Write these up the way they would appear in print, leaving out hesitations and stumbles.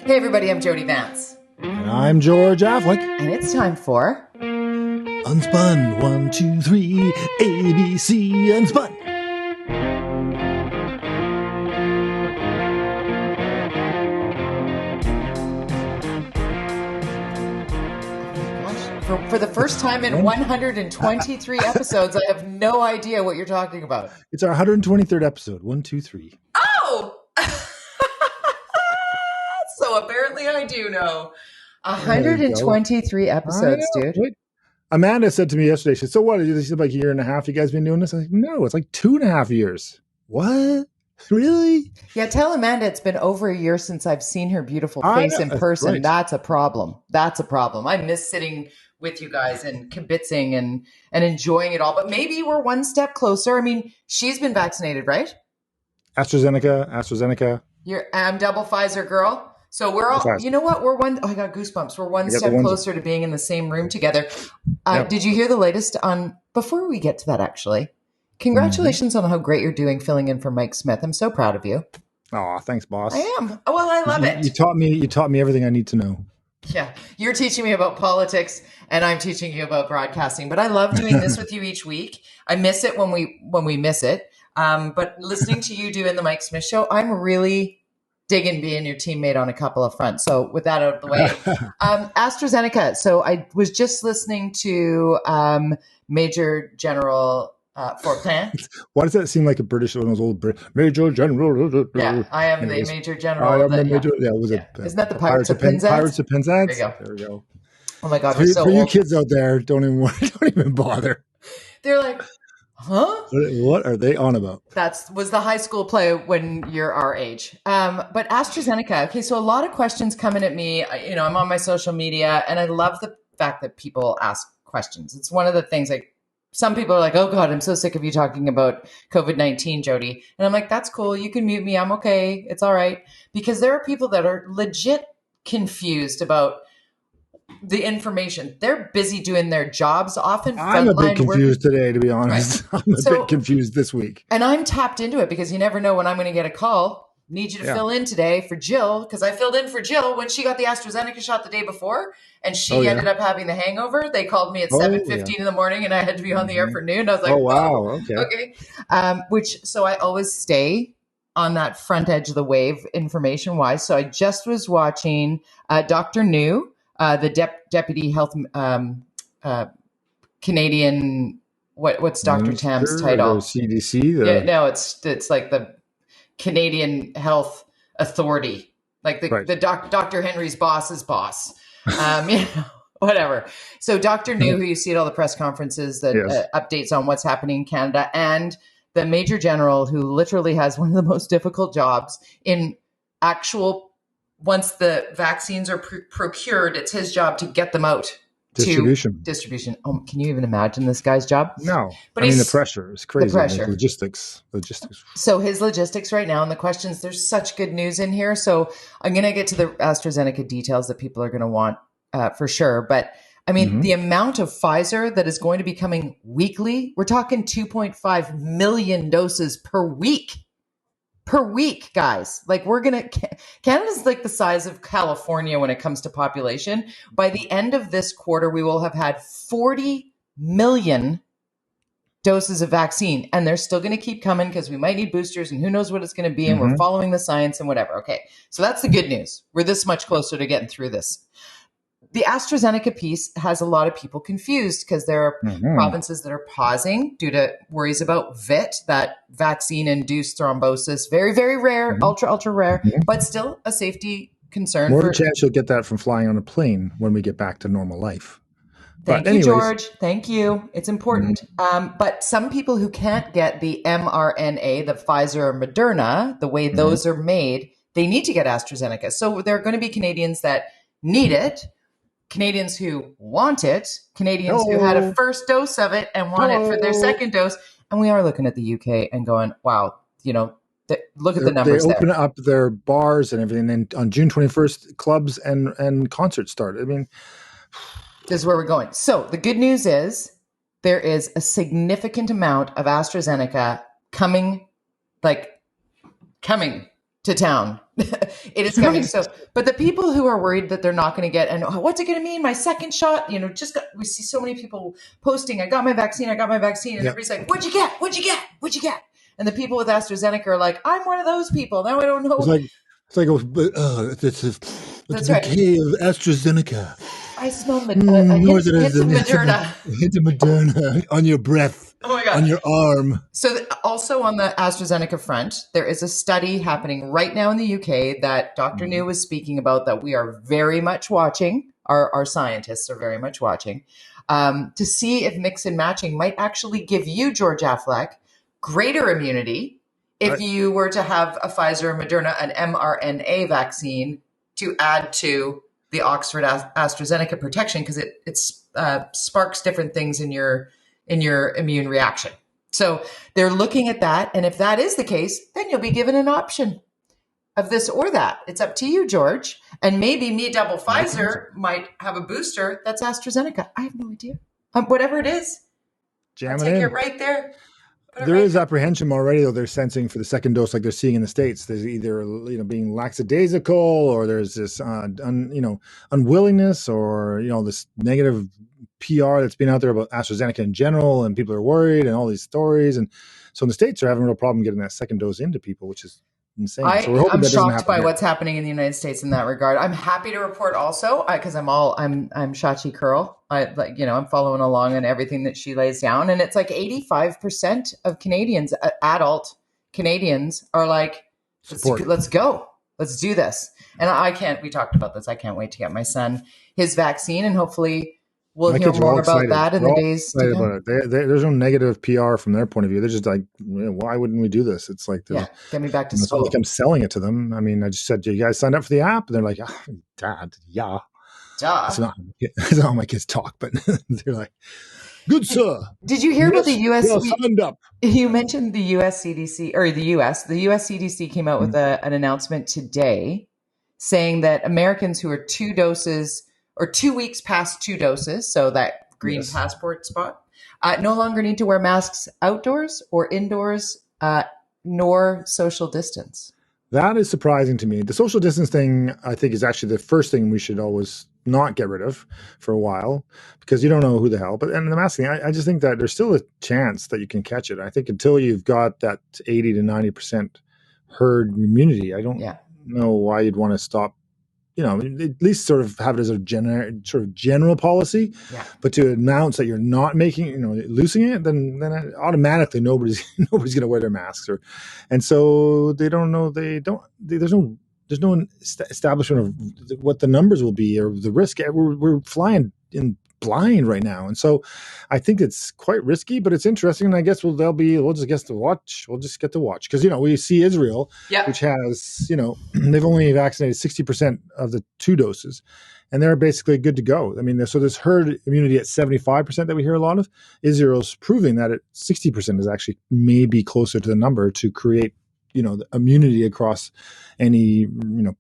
Hey everybody, I'm Jody Vance. And I'm George-affleck. And it's time for... Unspun. 1, 2, 3, ABC Unspun. For the first time in 123 episodes, I have no idea what you're talking about. It's our 123rd episode. 1, 2, 3. Oh! So apparently I do know. 123 episodes, dude. Wait. Amanda said to me yesterday, she said, so what? Is it like a year and a half you guys been doing this? I was like, no, it's like 2.5 years. What? Really? Yeah, tell Amanda it's been over a year since I've seen her beautiful face in person. Right. That's a problem. I miss sitting with you guys and kibitzing and enjoying it all. But maybe we're one step closer. I mean, she's been vaccinated, right? AstraZeneca. I'm double Pfizer girl. So we're all, you know what? I got goosebumps. We're one step closer to being in the same room together. Did you hear the latest before we get to that, actually, congratulations on how great you're doing filling in for Mike Smith. I'm so proud of you. Oh, thanks, boss. I am. Oh, well, I love it. You taught me everything I need to know. Yeah. You're teaching me about politics and I'm teaching you about broadcasting, but I love doing this with you each week. I miss it when we miss it. But listening to you doing the Mike Smith show, I'm really digging being your teammate on a couple of fronts. So with that out of the way, AstraZeneca. So I was just listening to Major General Fortin. Why does that seem like a British one of those old Major General? Yeah, I am the Major General. I am the Major. Yeah, isn't that the Pirates of Penzance? Pirates of Penzance. There we go. Oh my God, for you kids out there, don't even bother. They're like, huh? What are they on about? Was the high school play when you're our age. But AstraZeneca. Okay, so a lot of questions coming at me. I'm on my social media, and I love the fact that people ask questions. It's one of the things some people are like, oh God, I'm so sick of you talking about COVID-19, Jody. And I'm like, that's cool. You can mute me. I'm okay. It's all right. Because there are people that are legit confused about the information. They're busy doing their jobs often. I'm a bit confused today, to be honest. Right. I'm a bit confused this week. And I'm tapped into it because you never know when I'm going to get a call. Need you to fill in today for Jill, because I filled in for Jill when she got the AstraZeneca shot the day before, and she ended up having the hangover. They called me at 7:15 in the morning, and I had to be on the air for noon. I was like, oh, wow. Okay. So I always stay on that front edge of the wave information-wise. So I just was watching Dr. New, the Deputy Health Canadian, what's Dr. Tam's title? CDC? No, it's like the Canadian Health Authority, like the Dr. Henry's boss's boss, whatever. So Dr. New, who you see at all the press conferences that updates on what's happening in Canada, and the Major General, who literally has one of the most difficult jobs in once the vaccines are procured, it's his job to get them out. Distribution. Oh, can you even imagine this guy's job? No. But the pressure is crazy. The pressure. Logistics. So his logistics right now and the questions, there's such good news in here. So I'm going to get to the AstraZeneca details that people are going to want for sure. But I mean, the amount of Pfizer that is going to be coming weekly, we're talking 2.5 million doses per week. Guys. Like Canada's like the size of California when it comes to population. By the end of this quarter, we will have had 40 million doses of vaccine, and they're still going to keep coming because we might need boosters and who knows what it's going to be. And we're following the science and whatever. Okay. So that's the good news. We're this much closer to getting through this. The AstraZeneca piece has a lot of people confused because there are provinces that are pausing due to worries about VIT, that vaccine-induced thrombosis. Very, very rare, ultra rare, but still a safety concern. More of a chance you'll get that from flying on a plane when we get back to normal life. Thank you, George. Thank you. It's important. But some people who can't get the mRNA, the Pfizer or Moderna, the way those are made, they need to get AstraZeneca. So there are going to be Canadians that need it, Canadians who want it, Canadians who had a first dose of it and want it for their second dose. And we are looking at the UK and going, wow, look at the numbers there. They open up their bars and everything. And on June 21st, clubs and concerts start. I mean, this is where we're going. So the good news is there is a significant amount of AstraZeneca coming. to town. It is coming. So, but the people who are worried that they're not going to get, and what's it going to mean? My second shot, we see so many people posting, I got my vaccine. And everybody's like, what'd you get? And the people with AstraZeneca are like, I'm one of those people. Now I don't know. It's like the decay of AstraZeneca. I smell hints of Moderna. Hint of Moderna on your breath. Oh my God. On your arm. So also on the AstraZeneca front, there is a study happening right now in the UK that Dr. New was speaking about that we are very much watching. Our scientists are very much watching to see if mix and matching might actually give you, George-affleck, greater immunity if you were to have a Pfizer, Moderna, an mRNA vaccine to add to the Oxford AstraZeneca protection, because it sparks different things in your immune reaction. So they're looking at that. And if that is the case, then you'll be given an option of this or that. It's up to you, George. And maybe me double Pfizer might have a booster that's AstraZeneca. I have no idea. Whatever it is, I'll take it right there. There is apprehension already, though. They're sensing for the second dose, like they're seeing in the States. There's either being lackadaisical, or there's this unwillingness, or this negative PR that's been out there about AstraZeneca in general, and people are worried, and all these stories. And so in the States, they're having a real problem getting that second dose into people, which is insane. I'm shocked by what's happening in the United States in that regard. I'm happy to report also, because I'm Shachi Curl. I'm following along on everything that she lays down, and it's like 85% of Canadians, adult Canadians, are like, let's go, let's do this. And we talked about this. I can't wait to get my son his vaccine, and hopefully we'll hear more about that in the days to come. There's no negative PR from their point of view. They're just like, why wouldn't we do this? It's like, get me back to school. It's not like I'm selling it to them. I mean, I just said, you guys signed up for the app? And they're like, Dad, yeah. Duh. It's not how my kids talk, but they're like, good sir. Did you hear about the U.S.? Signed up. You mentioned the U.S. CDC, or the U.S. The U.S. CDC came out with an announcement today saying that Americans who are 2 doses or 2 weeks past 2 doses, so that green passport spot, no longer need to wear masks outdoors or indoors, nor social distance. That is surprising to me. The social distance thing, I think, is actually the first thing we should always not get rid of for a while, because you don't know who the hell. And the mask thing, I just think that there's still a chance that you can catch it. I think until you've got that 80 to 90% herd immunity, I don't know why you'd want to stop. At least sort of have it as a general policy, but to announce that you're not loosening it, then automatically nobody's going to wear their masks, and so they don't know. There's no establishment of what the numbers will be or the risk. We're flying in blind right now, and so I think it's quite risky, but it's interesting. And I guess we'll just get to watch. We'll just get to watch, because we see Israel, which has they've only vaccinated 60% of the 2 doses, and they're basically good to go. I mean, so this herd immunity at 75% that we hear a lot of, Israel's proving that at 60% is actually maybe closer to the number to create the immunity across any,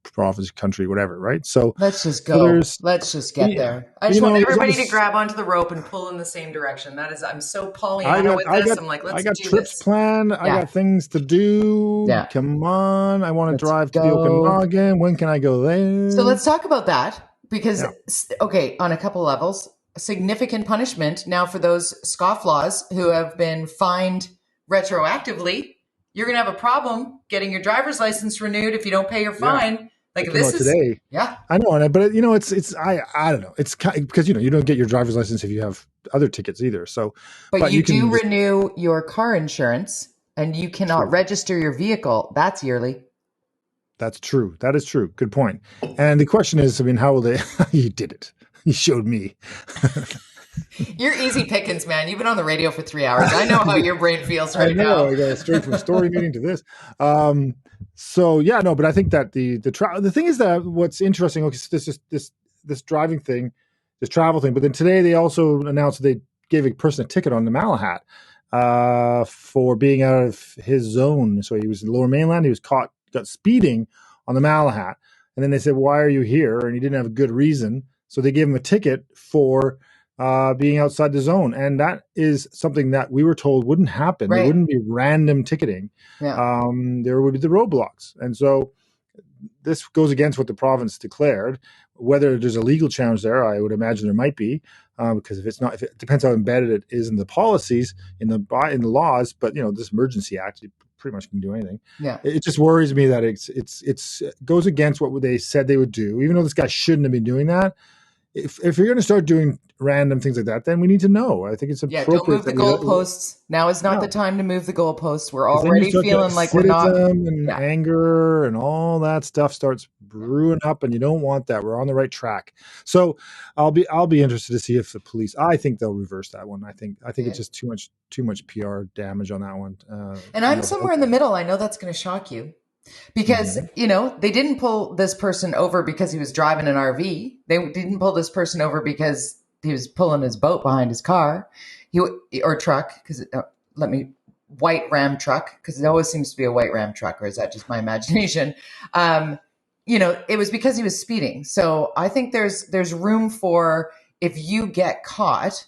province, country, whatever, right? So let's just go. Let's just get there. I just want everybody to grab onto the rope and pull in the same direction. I'm so Pollyanna with this. I'm like, let's do this. I got trips planned. I got things to do. Yeah. Come on. I want to drive to the Okanagan. When can I go there? So let's talk about that, because, on a couple levels, significant punishment now for those scofflaws who have been fined retroactively. You're going to have a problem getting your driver's license renewed if you don't pay your fine. Like this is today. Yeah, I know, but it's I don't know. It's because you don't get your driver's license if you have other tickets either. So, but you do renew your car insurance, and you cannot register your vehicle. That's yearly. That's true. That is true. Good point. And the question is, how will they? You did it. You showed me. You're easy pickings, man. You've been on the radio for 3 hours. I know how your brain feels right now. I got straight from story meeting to this. But I think that the thing is that what's interesting. Okay, so this driving thing, this travel thing. But then today they also announced that they gave a person a ticket on the Malahat for being out of his zone. So he was in the Lower Mainland. He was got speeding on the Malahat, and then they said, "Why are you here?" And he didn't have a good reason. So they gave him a ticket for being outside the zone. And that is something that we were told wouldn't happen. There Right. wouldn't be random ticketing. Yeah. There would be the roadblocks. And so this goes against what the province declared. Whether there's a legal challenge there, I would imagine there might be, because if it depends how embedded it is in the policies, in the laws. But this emergency act, you pretty much can do anything. Yeah. It just worries me that it goes against what they said they would do, even though this guy shouldn't have been doing that. If you're going to start doing random things like that, then we need to know. I think it's appropriate. Yeah, don't move the goalposts. Now is not the time to move the goalposts. We're already feeling like we're not. And anger and all that stuff starts brewing up, and you don't want that. We're on the right track. So I'll be interested to see if the police. I think they'll reverse that one. I think it's just too much PR damage on that one. And I'm somewhere in the middle. I know that's going to shock you. Because, they didn't pull this person over because he was driving an RV. They didn't pull this person over because he was pulling his boat behind his car or truck. White Ram truck, because it always seems to be a white Ram truck, or is that just my imagination? It was because he was speeding. So I think there's room for, if you get caught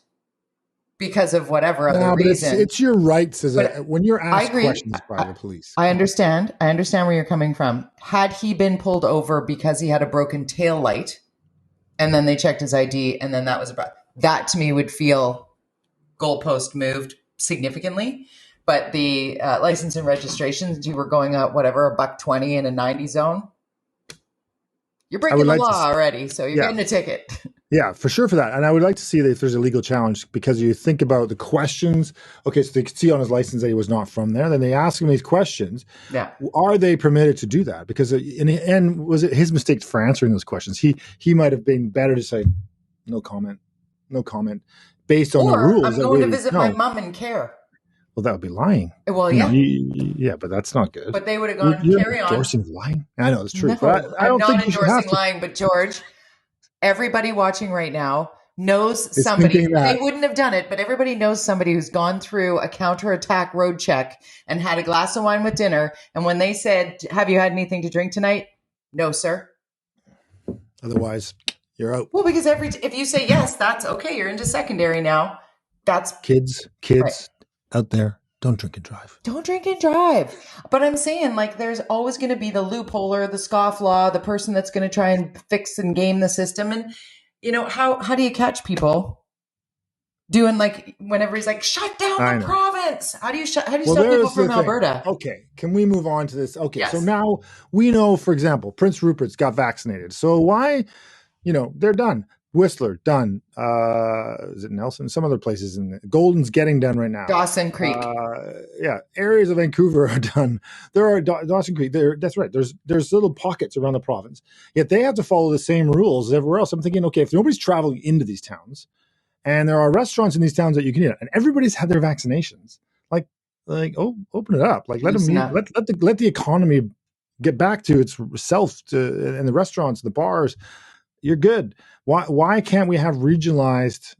because of whatever other reason. It's your rights when you're asked questions by the police. I understand where you're coming from. Had he been pulled over because he had a broken tail light, and then they checked his ID, and then that was that to me would feel goalpost moved significantly. But the license and registrations, you were going up $120 in a 90 zone. You're breaking the law already, so you're getting a ticket. Yeah, for sure for that. And I would like to see that if there's a legal challenge, because you think about the questions. Okay, so they could see on his license that he was not from there. Then they ask him these questions. Yeah. Are they permitted to do that? Because in the end, was it his mistake for answering those questions? He might have been better to say, no comment, based on the rules. I'm going to visit my mom and care. Well, that would be lying. Well, yeah. Yeah, but that's not good. But they would have gone, carry on. Endorsing lying? I know, it's true. No, but I don't I'm think not endorsing lying, but George, everybody watching right now knows somebody. They wouldn't have done it, but everybody knows somebody who's gone through a counterattack road check and had a glass of wine with dinner. And when they said, have you had anything to drink tonight? No, sir. Otherwise, you're out. Well, because if you say yes, that's okay. You're into secondary now. That's kids. Right. Out there, don't drink and drive. Don't drink and drive. But I'm saying, there's always going to be the loopholer, the scofflaw, the person that's going to try and fix and game the system. And, how do you catch people doing whenever he's shut down the province? How do you stop people from Alberta? Okay. Can we move on to this? Okay. Yes. So now we know, for example, Prince Rupert's got vaccinated. So why, they're done. Whistler, done. Is it Nelson? Some other places in Golden's getting done right now. Dawson Creek. Areas of Vancouver are done. There are Dawson Creek. That's right. There's little pockets around the province. Yet they have to follow the same rules as everywhere else. I'm thinking, okay, if nobody's traveling into these towns, and there are restaurants in these towns that you can eat at, and everybody's had their vaccinations, open it up. Let the economy get back to its self, and the restaurants, the bars. You're good. Why can't we have regionalized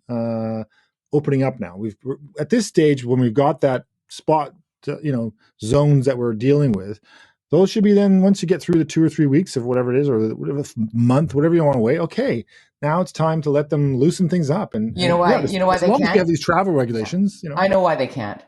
opening up now? We're at this stage, when we've got that spot, zones that we're dealing with. Those should be then, once you get through the 2 or 3 weeks of whatever it is, or whatever month, whatever you want to wait. Okay, now it's time to let them loosen things up. And you know why? They can't. As long as we have these travel regulations, I know why they can't.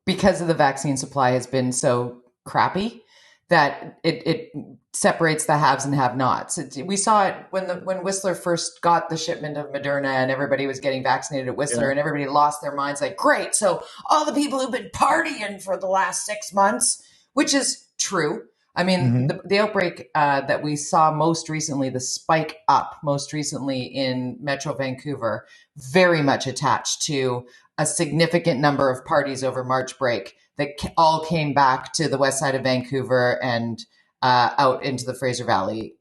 Because of the vaccine supply has been so crappy that it separates the haves and have-nots. We saw it when Whistler first got the shipment of Moderna, and everybody was getting vaccinated at Whistler, and everybody lost their minds. Great, so all the people who've been partying for the last 6 months, which is true. I mean, the outbreak that we saw most recently, the spike up most recently in Metro Vancouver, very much attached to a significant number of parties over March break that all came back to the west side of Vancouver and out into the Fraser Valley.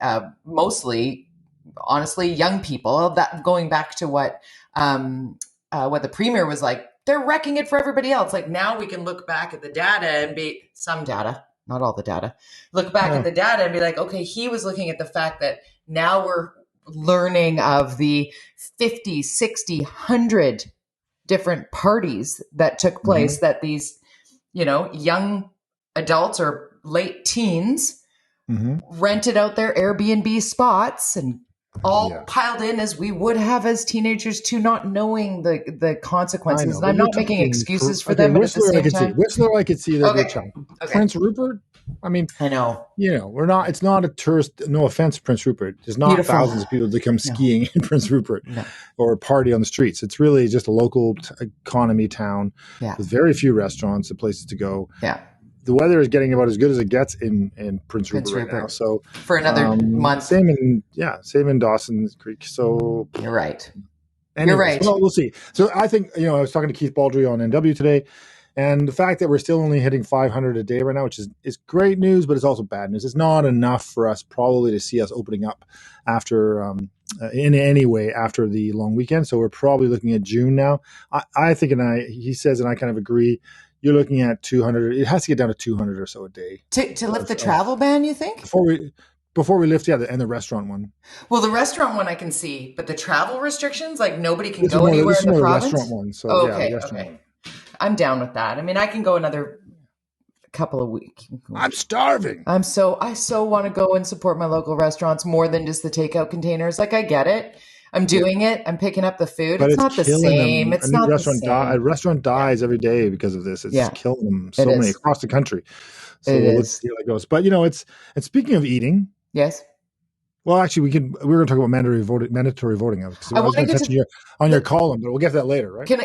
Mostly, honestly, young people. That going back to what the Premier was like, they're wrecking it for everybody else. Now we can look back at the data and be some data, not all the data. Look back at the data and be like, okay, he was looking at the fact that now we're learning of the 50, 60, 100 different parties that took place that these young adults or late teens rented out their Airbnb spots and all Yeah. piled in as we would have as teenagers to not knowing the I consequences. know, And but I'm you're not making talking excuses for okay, them, but at the Whistler I same could see. time, Whistler I could see they're okay, chunk. okay, Prince Rupert, I mean, I know, we're not. It's not a tourist. No offense, Prince Rupert. There's not beautiful. thousands of people that come No, skiing in Prince Rupert no, or party on the streets. It's really just a local economy town yeah, with very few restaurants and places to go. yeah. The weather is getting about as good as it gets in Prince Rupert Prince right now. Rupert So for another month. same in Dawson Creek. So You're right. You're anyways, right. well, we'll see. So I think, I was talking to Keith Baldry on NW today, and the fact that we're still only hitting 500 a day right now, which is great news, but it's also bad news. It's not enough for us probably to see us opening up after in any way after the long weekend. So we're probably looking at June now. I think, he says, and I kind of agree, you're looking at 200. It has to get down to 200 or so a day To lift the travel ban, you think? before we lift, and the restaurant one. Well, the restaurant one I can see, but the travel restrictions, like nobody can This go anywhere is in the more the province. restaurant one. So Oh, yeah, the okay, restaurant okay. one. I'm down with that. I mean, I can go another couple of weeks. I'm starving. I so want to go and support my local restaurants more than just the takeout containers. Like, I get it. I'm doing it. I'm picking up the food. But It's it's not the killing same. them. It's A new not the restaurant a same. restaurant dies every day because of this. It's killing them. It So many is. across the country. So It we'll is. see how it goes. But and speaking of eating, Yes. well, actually, we were going to talk about mandatory voting. I was want going to to get touch on your column, but we'll get to that later, right? Can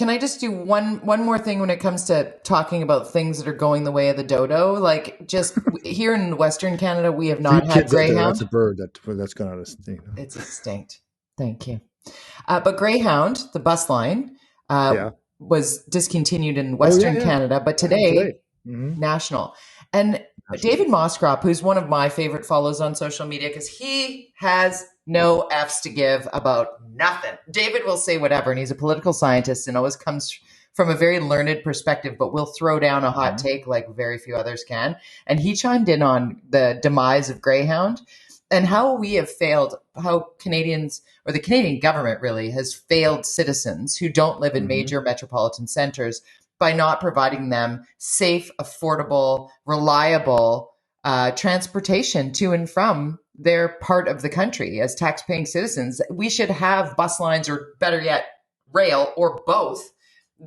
I just do one more thing when it comes to talking about things that are going the way of the dodo? Like, just here in Western Canada, we have not had greyhound. That's a bird that's gone out of state. It's extinct. Thank you. But Greyhound, the bus line, was discontinued in Western Canada, but today. National. And David Moskrop, who's one of my favorite follows on social media, because he has no F's to give about nothing. David will say whatever, and he's a political scientist and always comes from a very learned perspective, but will throw down a hot take like very few others can. And he chimed in on the demise of Greyhound and how we have failed, how Canadians, or the Canadian government really, has failed citizens who don't live in major metropolitan centers by not providing them safe, affordable, reliable transportation to and from their part of the country. As tax-paying citizens, we should have bus lines, or better yet, rail, or both,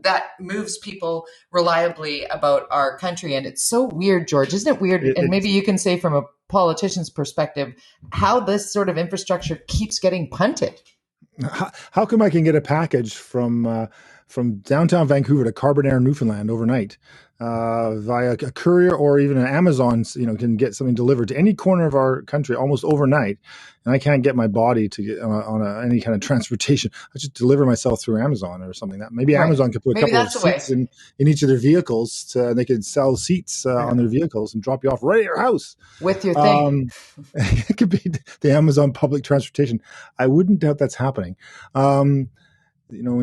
that moves people reliably about our country. And it's so weird, George, isn't it weird? And maybe you can say from a politician's perspective, how this sort of infrastructure keeps getting punted. How come I can get a package from downtown Vancouver to Carbonaire, Newfoundland overnight via a courier, or even an Amazon, can get something delivered to any corner of our country almost overnight, and I can't get my body to get on any kind of transportation. I just deliver myself through Amazon or something. That maybe Amazon could put a couple of seats in each of their vehicles. They could sell seats on their vehicles and drop you off right at your house with your thing. It could be the Amazon public transportation. I wouldn't doubt that's happening. In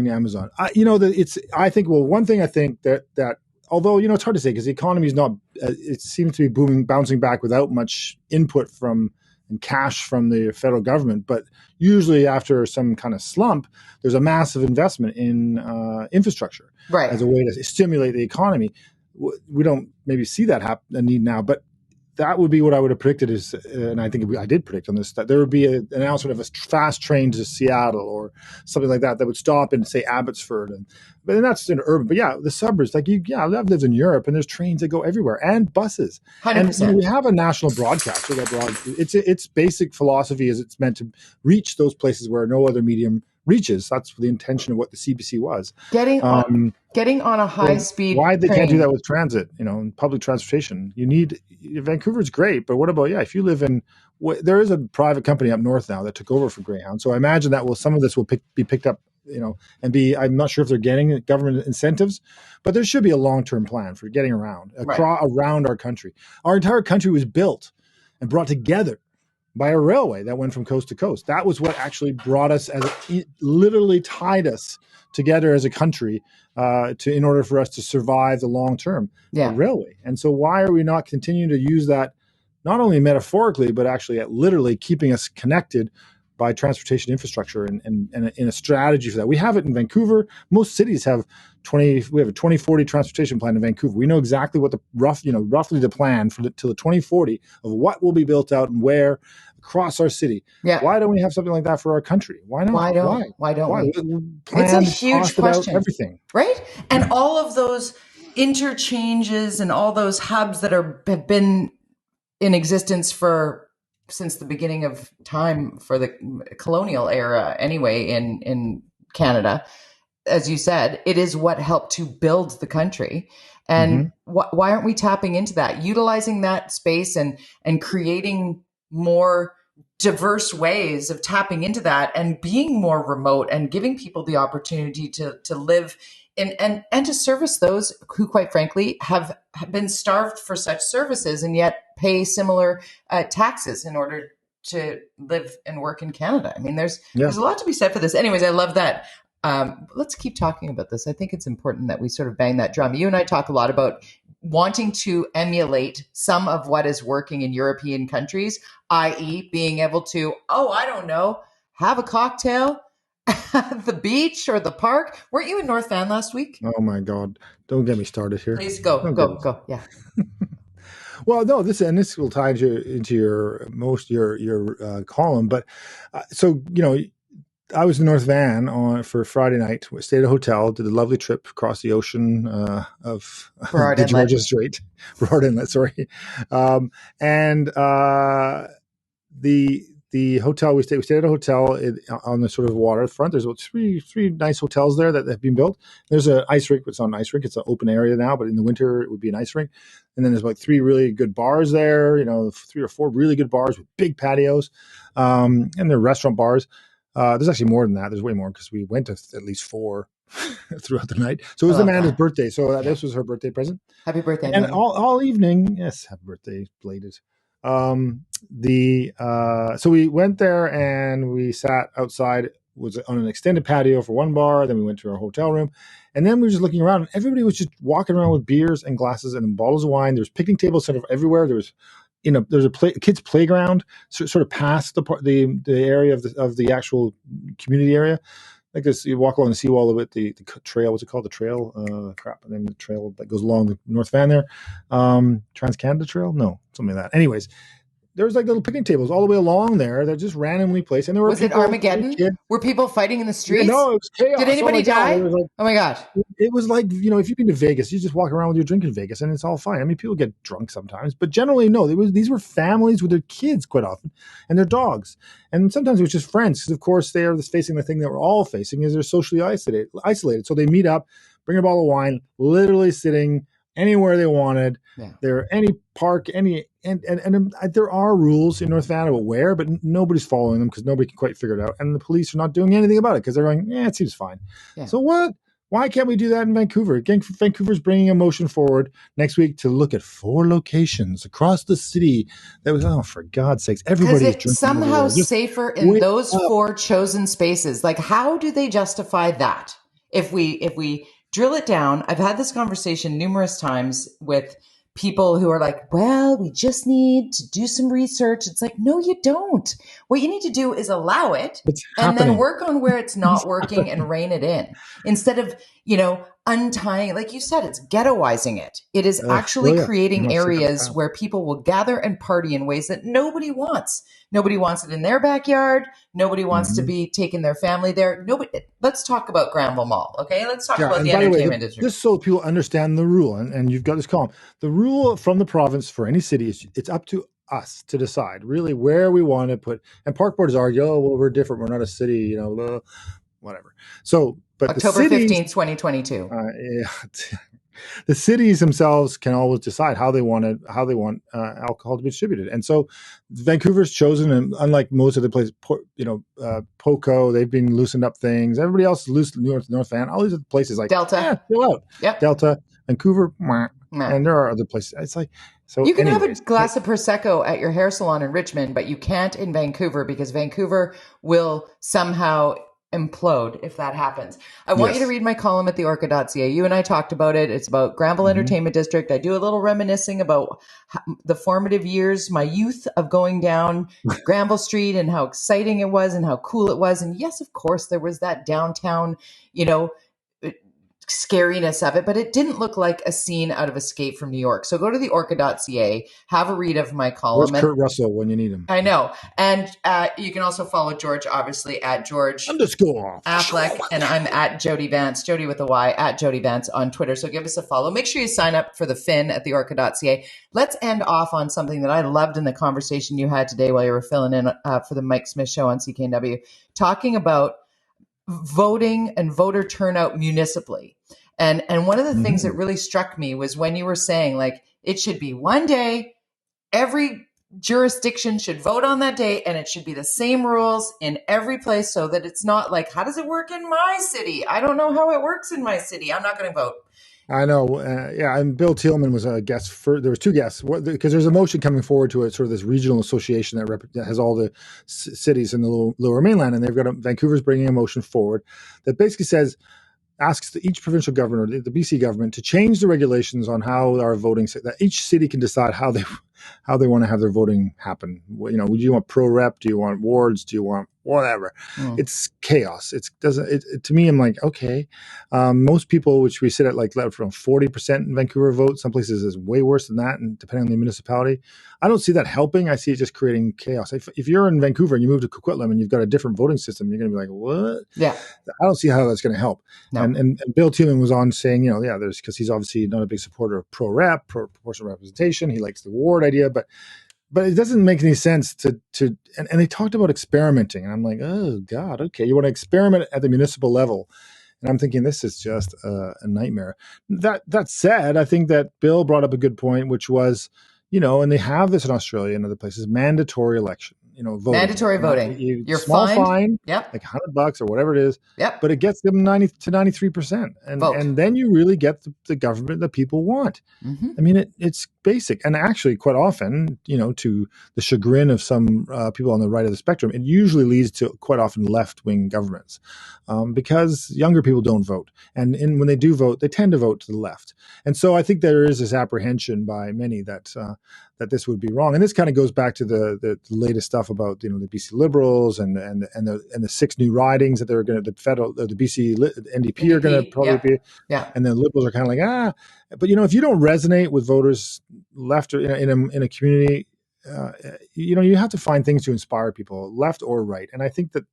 Amazon, I think one thing I think that although it's hard to say because the economy is not, it seems to be bouncing back without much input and cash from the federal government. But usually after some kind of slump, there's a massive investment in infrastructure as a way to stimulate the economy. We don't maybe see that need now, but that would be what I would have predicted and I think I did predict on this, that there would be an announcement of a fast train to Seattle or something like that would stop in, say, Abbotsford. But then that's in urban. But yeah, the suburbs, I've lived in Europe, and there's trains that go everywhere and buses. 100%. And we have a national broadcaster its basic philosophy is it's meant to reach those places where no other medium reaches. That's the intention of what the CBC was. Getting on a high speed. Why they can't do that with transit, and public transportation? Vancouver's great, but what about if you live in? There is a private company up north now that took over for Greyhound, so I imagine that some of this will be picked up, and be. I'm not sure if they're getting government incentives, but there should be a long-term plan for getting around around our country. Our entire country was built and brought together by a railway that went from coast to coast. That was what actually brought us, it literally tied us together as a country in order for us to survive the long term, the railway. And so why are we not continuing to use that, not only metaphorically, but actually at literally keeping us connected by transportation infrastructure and in a strategy for that? We have it in Vancouver. Most cities have we have a 2040 transportation plan in Vancouver. We know exactly what roughly the plan till the 2040 of what will be built out and where. across our city. Yeah. Why don't we have something like that for our country? Why not? Why don't we? It's a Planned, huge costed out, question, everything. right? And all of those interchanges and all those hubs that have been in existence since the beginning of time for the colonial era anyway in Canada. As you said, it is what helped to build the country. And why aren't we tapping into that, utilizing that space and creating more diverse ways of tapping into that and being more remote and giving people the opportunity to live in and to service those who, quite frankly, have been starved for such services and yet pay similar taxes in order to live and work in Canada. I mean, there's a lot to be said for this. Anyways, I love that. Let's keep talking about this. I think it's important that we sort of bang that drum. You and I talk a lot about wanting to emulate some of what is working in European countries, i.e. being able to, I don't know, have a cocktail at the beach or the park. Weren't you in North Van last week? Oh my God. Don't get me started here. Please go. Yeah. Well, no, this will tie into your column, but so, I was in North Van for Friday night. We stayed at a hotel, did a lovely trip across the ocean of the Georgia Strait, Burrard Inlet, sorry. And the hotel we stayed at a hotel on the sort of waterfront. There's about three nice hotels there that have been built. There's an ice rink, but it's not an ice rink. It's an open area now, but in the winter it would be an ice rink. And then there's like 3 really good bars there. 3 or 4 really good bars with big patios, and they're restaurant bars. There's actually more than that. There's way more because we went to at least 4 throughout the night. So it was Amanda's birthday. So this was her birthday present. Happy birthday, and all evening. Yes, happy birthday, belated. So we went there and we sat outside. Was on an extended patio for one bar. Then we went to our hotel room, and then we were just looking around. And everybody was just walking around with beers and glasses and bottles of wine. There was picnic tables sort of everywhere. There was there's a kids playground sort of past the area of the actual community area. Like this, you walk along the seawall of it, the trail, what's it called? The trail, and then the trail that goes along the North Van there. Trans-Canada Trail? No, something like that. Anyways, there was like little picnic tables all the way along there that just randomly placed. And there were Was it Armageddon? Were people fighting in the streets? Yeah, no, it was chaos. Did anybody die? Oh my God. It was like, if you've been to Vegas, you just walk around with your drink in Vegas and it's all fine. I mean, people get drunk sometimes, but generally, no. These were families with their kids quite often and their dogs. And sometimes it was just friends because, of course, they are facing the thing that we're all facing is they're socially isolated. So they meet up, bring a bottle of wine, literally sitting anywhere they wanted. Yeah. There, any park, and there are rules in North Van about where, but nobody's following them because nobody can quite figure it out. And the police are not doing anything about it because they're going, it seems fine. Yeah. So what? Why can't we do that in Vancouver? Again, Vancouver's bringing a motion forward next week to look at 4 locations across the city. That was, for God's sakes, everybody is drinking. Somehow safer in those 4 chosen spaces. Like, how do they justify that? If we drill it down, I've had this conversation numerous times with people who are like, well, we just need to do some research. It's like, no, you don't. What you need to do is allow it and then work on where it's not working and rein it in instead of, untying, like you said, it's ghettoizing it. It is actually creating areas where people will gather and party in ways that nobody wants. Nobody wants it in their backyard. Nobody wants to be taking their family there. Let's talk about Granville Mall, okay? Let's talk about the entertainment district. Just so people understand the rule, and you've got this column. The rule from the province for any city is it's up to us to decide really where we want to put. And park boards argue, we're different. We're not a city, whatever. So, but October 15th, 2022. The cities themselves can always decide how they want alcohol to be distributed. And so Vancouver's chosen, and unlike most of the places, POCO, they've been loosened up things. Everybody else is loose, North Van, all these other places like Delta. Chill out. Yep. Delta, Vancouver, and there are other places. It's like, so you can have a glass of Prosecco at your hair salon in Richmond, but you can't in Vancouver because Vancouver will somehow implode if that happens. I want you to read my column at the Orca.ca. You and I talked about it. It's about Granville Entertainment District. I do a little reminiscing about the formative years, my youth of going down Granville Street and how exciting it was and how cool it was. And yes, of course, there was that downtown, scariness of it, but it didn't look like a scene out of Escape from New York. So go to the orca.ca, have a read of my column. Where's Kurt Russell when you need him? I know. And you can also follow George, obviously, at George-affleck, and I'm at Jody Vance, Jody with a Y, at Jody Vance on Twitter. So give us a follow. Make sure you sign up for the Fin at the orca.ca. Let's end off on something that I loved in the conversation you had today while you were filling in for the Mike Smith Show on CKNW, talking about voting and voter turnout municipally. And one of the things that really struck me was when you were saying, like, it should be one day, every jurisdiction should vote on that day, and it should be the same rules in every place, so that it's not like, how does it work in my city? I don't know how it works in my city. I'm not going to vote. I know. Yeah. And Bill Tillman was a guest there was two guests because there's a motion coming forward to sort of this regional association that has all the cities in the lower mainland. And they've got Vancouver's bringing a motion forward that basically asks each provincial government or the BC government to change the regulations on how our voting, that each city can decide how they want to have their voting happen. Do you want pro rep? Do you want wards? Do you want whatever? It's chaos. To me, I'm like, okay. Most people, which we sit at like from 40% in Vancouver vote, some places is way worse than that, and depending on the municipality, I don't see that helping. I see it just creating chaos. If you're in Vancouver and you move to Coquitlam and you've got a different voting system, you're going to be like, what? Yeah. I don't see how that's going to help. No. And Bill Tillman was on saying, because he's obviously not a big supporter of pro rep, proportional representation. He likes the ward idea, but it doesn't make any sense and they talked about experimenting, and I'm like, oh God, okay, you want to experiment at the municipal level, and I'm thinking this is just a nightmare. That said, I think that Bill brought up a good point, which was, and they have this in Australia and other places, mandatory election. Voting. Mandatory voting. You're small fine, yep, like $100 or whatever it is. Yep. But it gets them 90 to 93%, and then you really get the government that people want. Mm-hmm. I mean, it's basic, and actually, quite often, to the chagrin of some people on the right of the spectrum, it usually leads to quite often left-wing governments because younger people don't vote, and when they do vote, they tend to vote to the left. And so I think there is this apprehension by many that this would be wrong, and this kind of goes back to the latest stuff about the BC Liberals and the 6 new ridings that they're going to the BC NDP are going to probably be, and the Liberals are kind of like but if you don't resonate with voters left or in a community, you have to find things to inspire people, left or right, and I think that.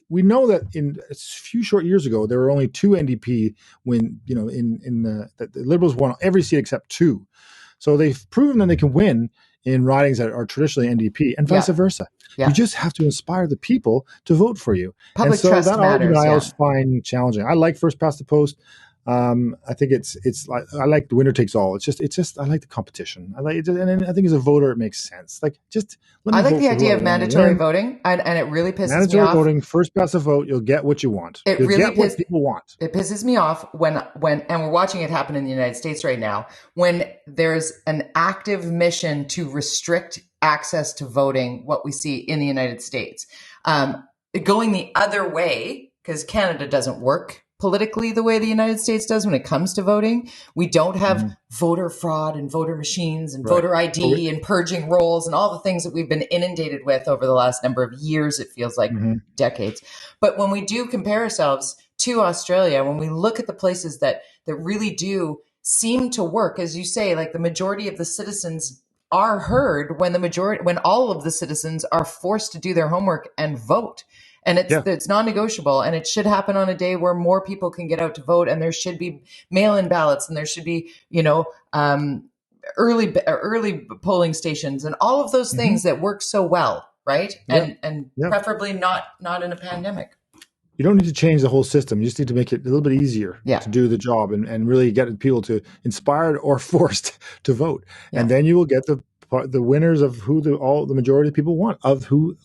We know that in a few short years ago, there were only 2 NDP that the Liberals won every seat except 2. So they've proven that they can win in ridings that are traditionally NDP and vice versa. Yeah. You just have to inspire the people to vote for you. Public trust matters. I always find challenging. I like first past the post. I think it's like I like the winner takes all. It's just I like the competition. I like it, and I think as a voter it makes sense. Like I like the idea of mandatory voting, and it really pisses me off. Mandatory voting, first past the vote, you'll get what you want. You'll get what people want. It pisses me off when and we're watching it happen in the United States right now, when there's an active mission to restrict access to voting, what we see in the United States. Going the other way, because Canada doesn't work politically the way the United States does when it comes to voting. We don't have voter fraud and voter machines and voter ID and purging rolls and all the things that we've been inundated with over the last number of years. It feels like decades. But when we do compare ourselves to Australia, when we look at the places that really do seem to work, as you say, like the majority of the citizens are heard when all of the citizens are forced to do their homework and vote. And it's non-negotiable, and it should happen on a day where more people can get out to vote, and there should be mail-in ballots, and there should be, early polling stations, and all of those things that work so well, right? And preferably not in a pandemic. You don't need to change the whole system. You just need to make it a little bit easier to do the job and really get people to inspired or forced to vote, and then you will get the winners of who the majority of people want, of who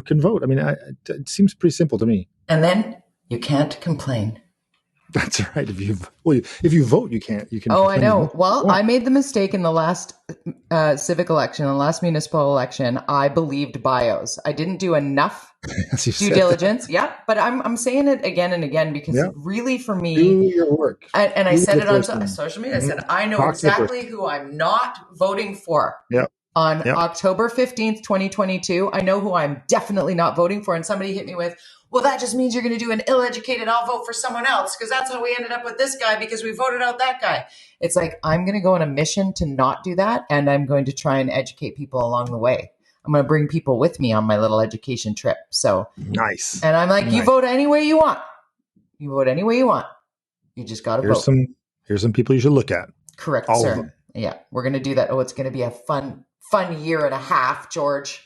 can vote. I mean, it seems pretty simple to me. And then you can't complain. That's right. If you vote, you can. Oh, I know. Well, I made the mistake in the last civic election, the last municipal election. I believed bios. I didn't do enough due diligence. Yeah, but I'm saying it again and again because really, for me, do your work. And I said it on social media. I said I know exactly who I'm not voting for. Yeah. on October 15th, 2022. I know who I'm definitely not voting for. And somebody hit me with, well, that just means you're going to do an ill-educated, I'll vote for someone else because that's how we ended up with this guy because we voted out that guy. It's like, I'm going to go on a mission to not do that. And I'm going to try and educate people along the way. I'm going to bring people with me on my little education trip. So nice. And I'm like, you vote any way you want. You vote any way you want. You just got to vote. Here's some people you should look at. Correct, All sir. of them. Yeah, we're going to do that. Oh, it's going to be a fun year and a half, George.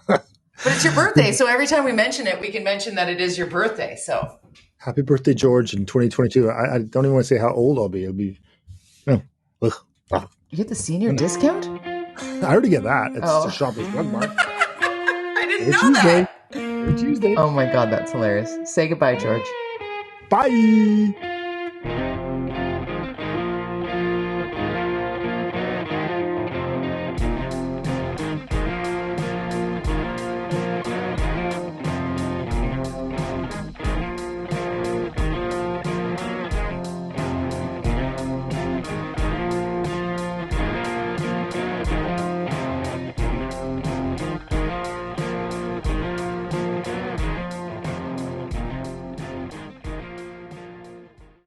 But it's your birthday, so every time we mention it, we can mention that it is your birthday. So happy birthday, George, in 2022. I don't even want to say how old I'll be. It'll be, You get the senior discount? I already get that. It's a Shoppers Drug Mart. I didn't know that. Every Tuesday. Oh my God, that's hilarious. Say goodbye, George. Bye.